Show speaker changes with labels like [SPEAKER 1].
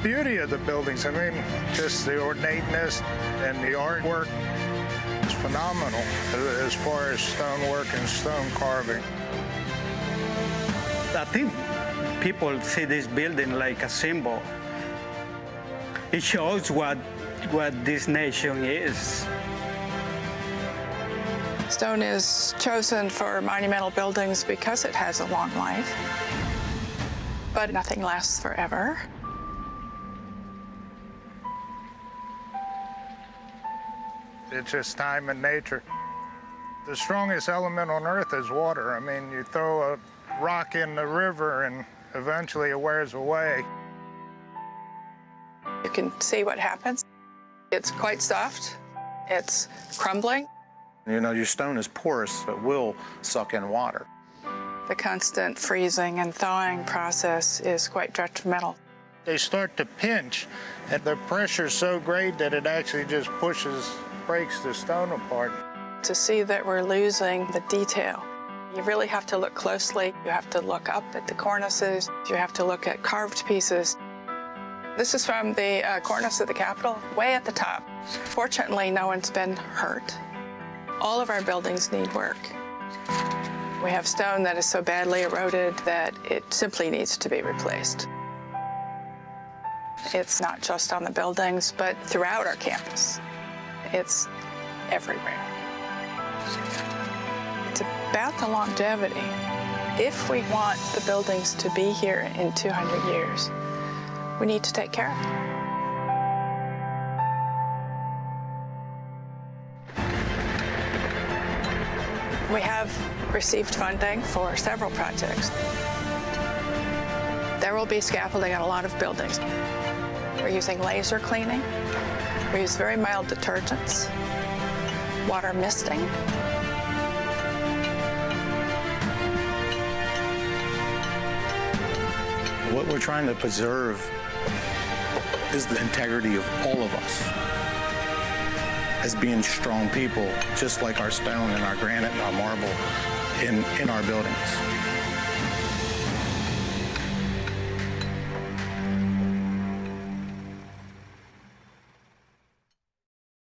[SPEAKER 1] beauty of the buildings. I mean, just the ornateness and the artwork is phenomenal as far as stonework and stone carving.
[SPEAKER 2] I think people see this building like a symbol. It shows what this nation is.
[SPEAKER 3] Stone is chosen for monumental buildings because it has a long life, but nothing lasts forever.
[SPEAKER 1] It's just time and nature. The strongest element on earth is water. I mean, you throw a rock in the river and eventually it wears away.
[SPEAKER 3] You can see what happens. It's quite soft. It's crumbling.
[SPEAKER 4] You know, your stone is porous, so it will suck in water.
[SPEAKER 3] The constant freezing and thawing process is quite detrimental.
[SPEAKER 1] They start to pinch, and the pressure's so great that it actually just breaks the stone apart.
[SPEAKER 3] To see that we're losing the detail, you really have to look closely. You have to look up at the cornices. You have to look at carved pieces. This is from the cornice of the Capitol, way at the top. Fortunately, no one's been hurt. All of our buildings need work. We have stone that is so badly eroded that it simply needs to be replaced. It's not just on the buildings, but throughout our campus. It's everywhere. It's about the longevity. If we want the buildings to be here in 200 years, we need to take care of them. We have received funding for several projects. There will be scaffolding on a lot of buildings. We're using laser cleaning. We use very mild detergents, water misting.
[SPEAKER 4] What we're trying to preserve is the integrity of all of us as being strong people, just like our stone and our granite and our marble in our buildings.